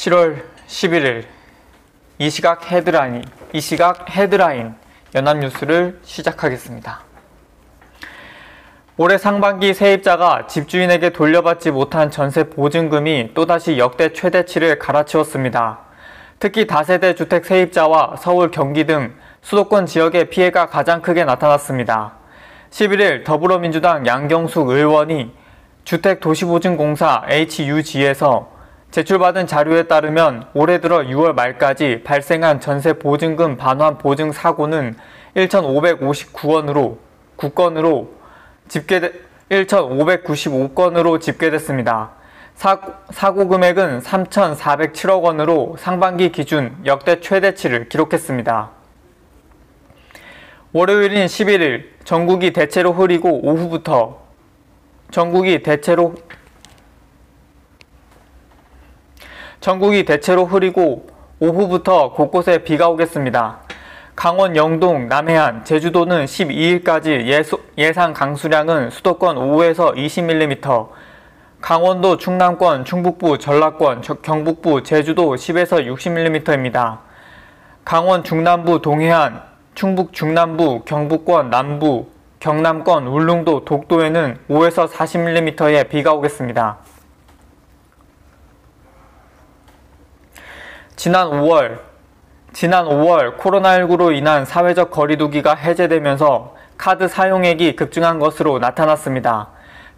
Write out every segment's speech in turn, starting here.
7월 11일 이 시각 헤드라인 연합뉴스를 시작하겠습니다. 올해 상반기 세입자가 집주인에게 돌려받지 못한 전세 보증금이 또다시 역대 최대치를 갈아치웠습니다. 특히 다세대 주택 세입자와 서울, 경기 등 수도권 지역의 피해가 가장 크게 나타났습니다. 11일 더불어민주당 양경숙 의원이 주택도시보증공사 HUG에서 제출받은 자료에 따르면 올해 들어 6월 말까지 발생한 전세 보증금 반환 보증 사고는 1,559건으로 집계됐습니다. 사고 금액은 3,407억 원으로 상반기 기준 역대 최대치를 기록했습니다. 월요일인 11일 전국이 대체로 흐리고 오후부터 곳곳에 비가 오겠습니다. 강원 영동, 남해안, 제주도는 12일까지 예상 강수량은 수도권 5에서 20mm, 강원도, 충남권, 충북부, 전라권, 경북부, 제주도 10에서 60mm입니다. 강원 중남부, 동해안, 충북 중남부, 경북권 남부, 경남권, 울릉도, 독도에는 5에서 40mm의 비가 오겠습니다. 지난 5월 코로나19로 인한 사회적 거리두기가 해제되면서 카드 사용액이 급증한 것으로 나타났습니다.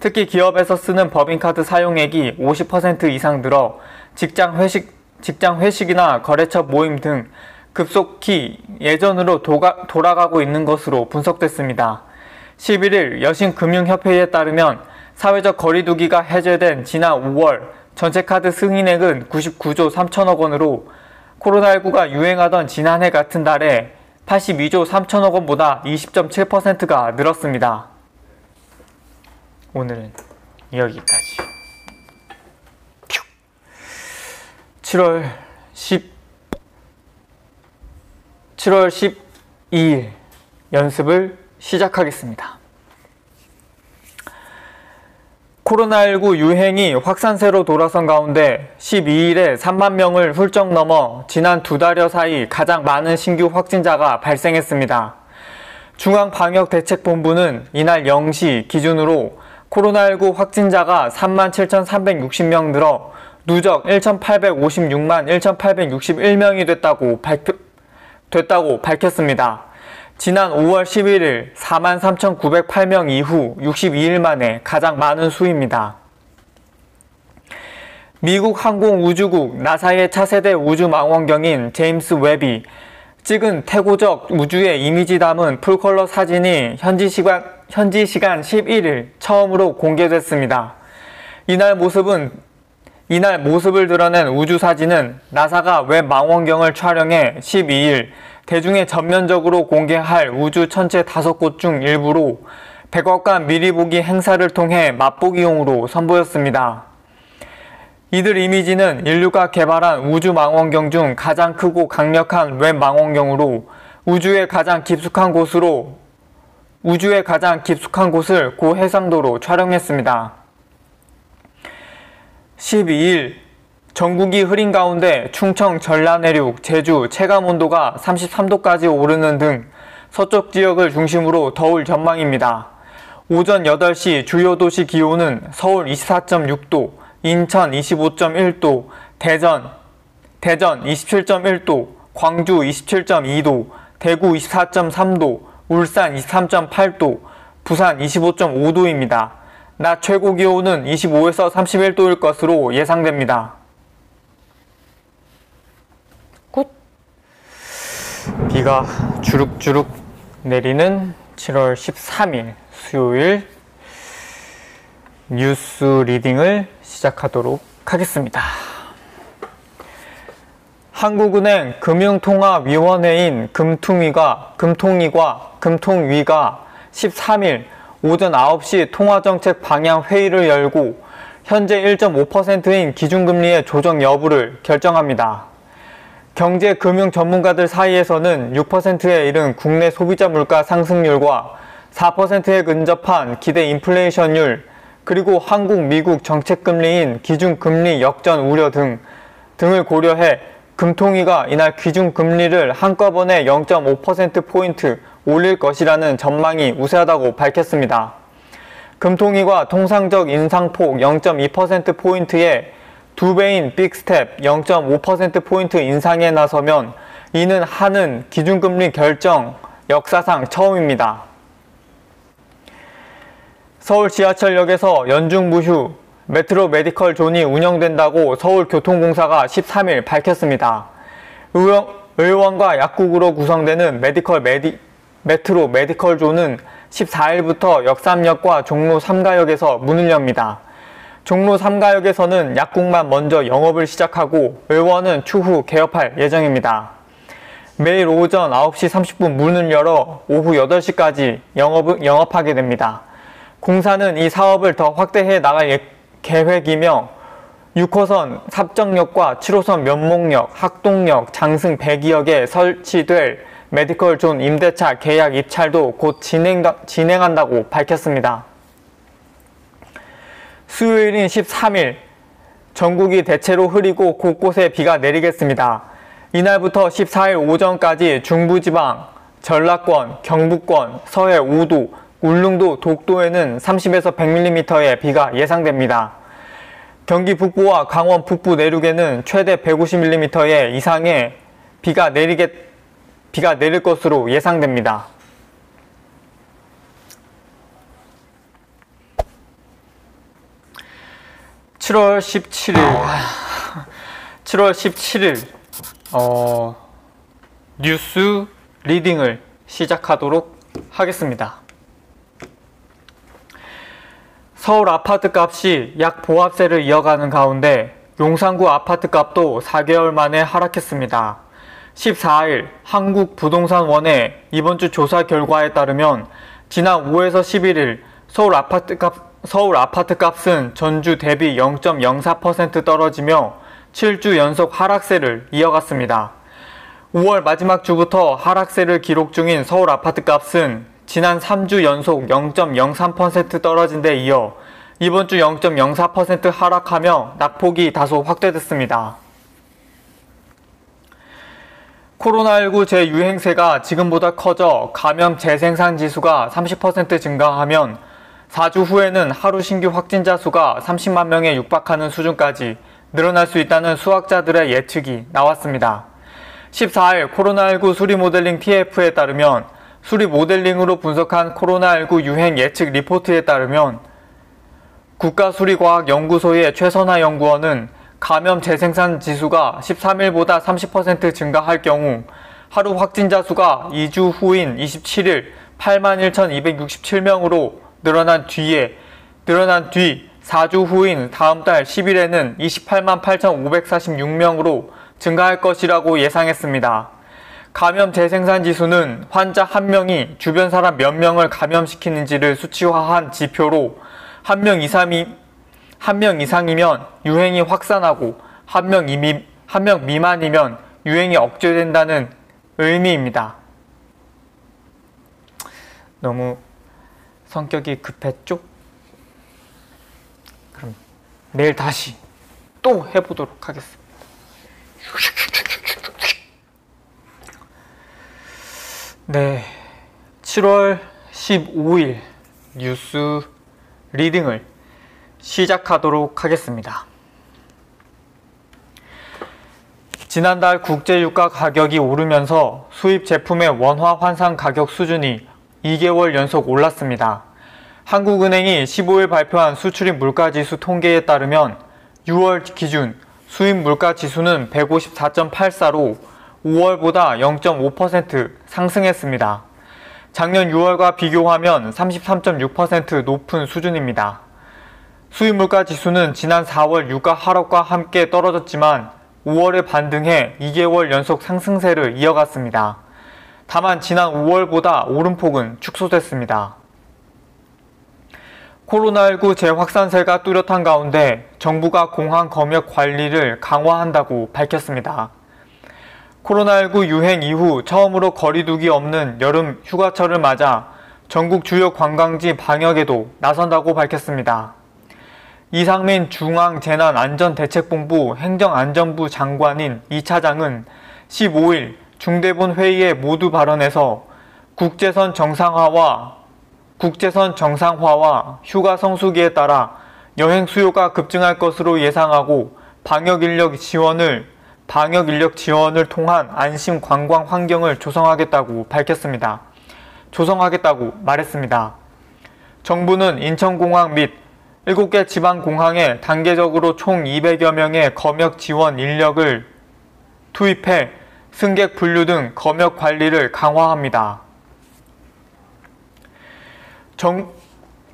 특히 기업에서 쓰는 법인카드 사용액이 50% 이상 늘어 직장 회식이나 거래처 모임 등 급속히 예전으로 돌아가고 있는 것으로 분석됐습니다. 11일 여신금융협회에 따르면 사회적 거리두기가 해제된 지난 5월 전체 카드 승인액은 99조 3천억 원으로 코로나19가 유행하던 지난해 같은 달에 82조 3천억 원보다 20.7%가 늘었습니다. 오늘은 여기까지. 7월 12일 연습을 시작하겠습니다. 코로나19 유행이 확산세로 돌아선 가운데 12일에 3만 명을 훌쩍 넘어 지난 2달여 사이 가장 많은 신규 확진자가 발생했습니다. 중앙방역대책본부는 이날 0시 기준으로 코로나19 확진자가 37,360명 늘어 누적 1,856만 1,861명이 됐다고 밝혔습니다. 지난 5월 11일 43,908명 이후 62일 만에 가장 많은 수입니다. 미국 항공우주국 나사의 차세대 우주망원경인 제임스 웹이 찍은 태고적 우주의 이미지 담은 풀컬러 사진이 현지 시간 11일 처음으로 공개됐습니다. 이날 모습을 드러낸 우주 사진은 나사가 웹 망원경을 촬영해 12일 대중에 전면적으로 공개할 우주 천체 5곳 중 일부로 백악관 미리 보기 행사를 통해 맛보기용으로 선보였습니다. 이들 이미지는 인류가 개발한 우주 망원경 중 가장 크고 강력한 웹 망원경으로 우주의 가장 깊숙한 곳을 고해상도로 촬영했습니다. 12일 전국이 흐린 가운데 충청, 전라내륙, 제주 체감온도가 33도까지 오르는 등 서쪽 지역을 중심으로 더울 전망입니다. 오전 8시 주요 도시 기온은 서울 24.6도, 인천 25.1도, 대전 27.1도, 광주 27.2도, 대구 24.3도, 울산 23.8도, 부산 25.5도입니다. 낮 최고 기온은 25에서 31도일 것으로 예상됩니다. 비가 주룩주룩 내리는 7월 13일 수요일 뉴스 리딩을 시작하도록 하겠습니다. 한국은행 금융통화위원회인 금통위가 13일 오전 9시 통화정책 방향 회의를 열고 현재 1.5%인 기준금리의 조정 여부를 결정합니다. 경제 금융 전문가들 사이에서는 6%에 이른 국내 소비자 물가 상승률과 4%에 근접한 기대 인플레이션율, 그리고 한국, 미국 정책금리인 기준금리 역전 우려 등 등을 고려해 금통위가 이날 기준금리를 한꺼번에 0.5%포인트 올릴 것이라는 전망이 우세하다고 밝혔습니다. 금통위가 통상적 인상폭 0.2%포인트의 2배인 빅스텝 0.5%포인트 인상에 나서면 이는 하는 기준금리 결정 역사상 처음입니다. 서울 지하철역에서 연중무휴 메트로 메디컬 존이 운영된다고 서울교통공사가 13일 밝혔습니다. 의원과 약국으로 구성되는 메트로 메디컬 존은 14일부터 역삼역과 종로 3가역에서 문을 엽니다. 종로 3가역에서는 약국만 먼저 영업을 시작하고 의원은 추후 개업할 예정입니다. 매일 오전 9시 30분 문을 열어 오후 8시까지 영업하게 됩니다. 공사는 이 사업을 더 확대해 나갈 계획이며 6호선 삽정역과 7호선 면목역, 학동역, 장승 백이역에 설치될 메디컬 존 임대차 계약 입찰도 곧 진행한다고 밝혔습니다. 수요일인 13일 전국이 대체로 흐리고 곳곳에 비가 내리겠습니다. 이날부터 14일 오전까지 중부지방, 전라권, 경북권, 서해 5도, 울릉도, 독도에는 30에서 100mm의 비가 예상됩니다. 경기 북부와 강원 북부 내륙에는 최대 150mm 이상의 비가 내릴 것으로 예상됩니다. (7월 17일) 뉴스 리딩을 시작하도록 하겠습니다. 서울 아파트 값이 약 보합세를 이어가는 가운데 용산구 아파트 값도 4개월 만에 하락했습니다. 14일 한국부동산원의 이번 주 조사 결과에 따르면 지난 5에서 11일 서울 아파트 값은 전주 대비 0.04% 떨어지며 7주 연속 하락세를 이어갔습니다. 5월 마지막 주부터 하락세를 기록 중인 서울 아파트 값은 지난 3주 연속 0.03% 떨어진 데 이어 이번 주 0.04% 하락하며 낙폭이 다소 확대됐습니다. 코로나19 재유행세가 지금보다 커져 감염 재생산 지수가 30% 증가하면 4주 후에는 하루 신규 확진자 수가 30만 명에 육박하는 수준까지 늘어날 수 있다는 수학자들의 예측이 나왔습니다. 14일 코로나19 수리 모델링 TF에 따르면 수리 모델링으로 분석한 코로나19 유행 예측 리포트에 따르면 국가수리과학연구소의 최선화 연구원은 감염 재생산 지수가 13일보다 30% 증가할 경우 하루 확진자 수가 2주 후인 27일 81,267명으로 늘어난 뒤 4주 후인 다음 달 10일에는 28만 8,546명으로 증가할 것이라고 예상했습니다. 감염 재생산 지수는 환자 1명이 주변 사람 몇 명을 감염시키는지를 수치화한 지표로 한 명 이상이면 유행이 확산하고 한 명 미만이면 유행이 억제된다는 의미입니다. 너무 성격이 급했죠? 그럼 내일 다시 또 해보도록 하겠습니다. 네, 7월 15일 뉴스 리딩을 시작하도록 하겠습니다. 지난달 국제유가 가격이 오르면서 수입 제품의 원화 환산 가격 수준이 2개월 연속 올랐습니다. 한국은행이 15일 발표한 수출입 물가지수 통계에 따르면 6월 기준 수입 물가지수는 154.84로 5월보다 0.5% 상승했습니다. 작년 6월과 비교하면 33.6% 높은 수준입니다. 수입물가 지수는 지난 4월 유가 하락과 함께 떨어졌지만 5월에 반등해 2개월 연속 상승세를 이어갔습니다. 다만 지난 5월보다 오름폭은 축소됐습니다. 코로나19 재확산세가 뚜렷한 가운데 정부가 공항 검역 관리를 강화한다고 밝혔습니다. 코로나19 유행 이후 처음으로 거리두기 없는 여름 휴가철을 맞아 전국 주요 관광지 방역에도 나선다고 밝혔습니다. 이상민 중앙재난안전대책본부 행정안전부 장관인 이 차장은 15일 중대본 회의에 모두 발언해서 국제선 정상화와 휴가 성수기에 따라 여행 수요가 급증할 것으로 예상하고 방역 인력 지원을 통한 안심 관광 환경을 조성하겠다고 말했습니다. 정부는 인천공항 및 7개 지방공항에 단계적으로 총 200여 명의 검역 지원 인력을 투입해 승객 분류 등 검역 관리를 강화합니다.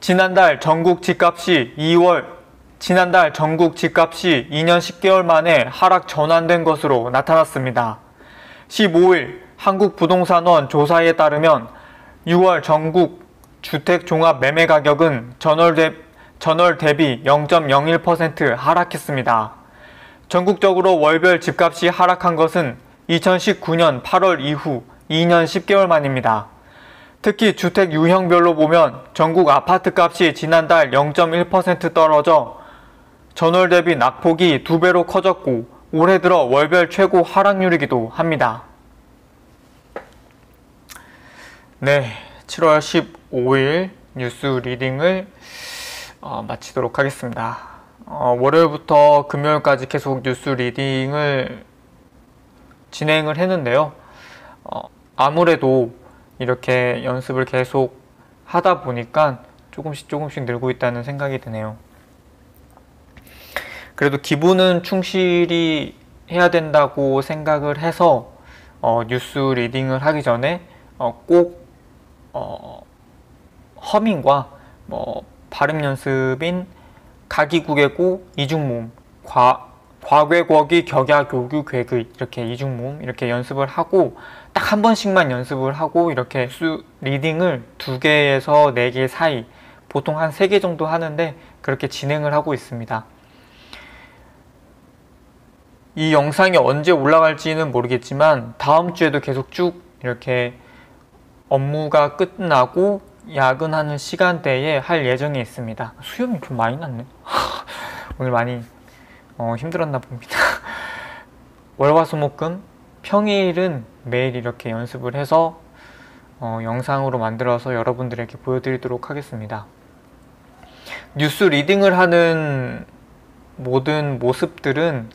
지난달 전국 집값이 2년 10개월 만에 하락 전환된 것으로 나타났습니다. 15일 한국부동산원 조사에 따르면 6월 전국 주택 종합 매매 가격은 전월 대비 0.01% 하락했습니다. 전국적으로 월별 집값이 하락한 것은 2019년 8월 이후 2년 10개월 만입니다. 특히 주택 유형별로 보면 전국 아파트값이 지난달 0.1% 떨어져 전월 대비 낙폭이 2배로 커졌고 올해 들어 월별 최고 하락률이기도 합니다. 네, 7월 15일 뉴스 리딩을 마치도록 하겠습니다. 월요일부터 금요일까지 계속 뉴스 리딩을 진행을 했는데요. 아무래도 이렇게 연습을 계속 하다 보니까 조금씩 늘고 있다는 생각이 드네요. 그래도 기본은 충실히 해야 된다고 생각을 해서 뉴스 리딩을 하기 전에 꼭 허밍과 발음 연습인 가기구개고 이중모음, 과괴거기 격야교규 괴의 이렇게 이중모음 이렇게 연습을 하고 딱 한 번씩만 연습을 하고 이렇게 리딩을 2개에서 4개 사이 보통 한 3개 정도 하는데 그렇게 진행을 하고 있습니다. 이 영상이 언제 올라갈지는 모르겠지만 다음 주에도 계속 쭉 이렇게 업무가 끝나고 야근하는 시간대에 할 예정에 있습니다. 수염이 좀 많이 났네. 오늘 많이 힘들었나 봅니다. 월화수목금 평일은 매일 이렇게 연습을 해서 영상으로 만들어서 여러분들에게 보여드리도록 하겠습니다. 뉴스 리딩을 하는 모든 모습들은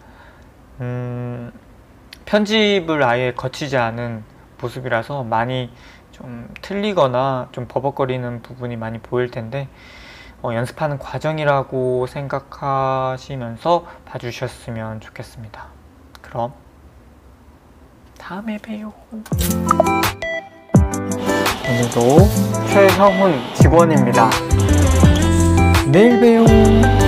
편집을 아예 거치지 않은 모습이라서 많이 좀 틀리거나 좀 버벅거리는 부분이 많이 보일 텐데 연습하는 과정이라고 생각하시면서 봐주셨으면 좋겠습니다. 그럼 다음에 봬요. 오늘도 최형훈 직원입니다. 내일 봬요.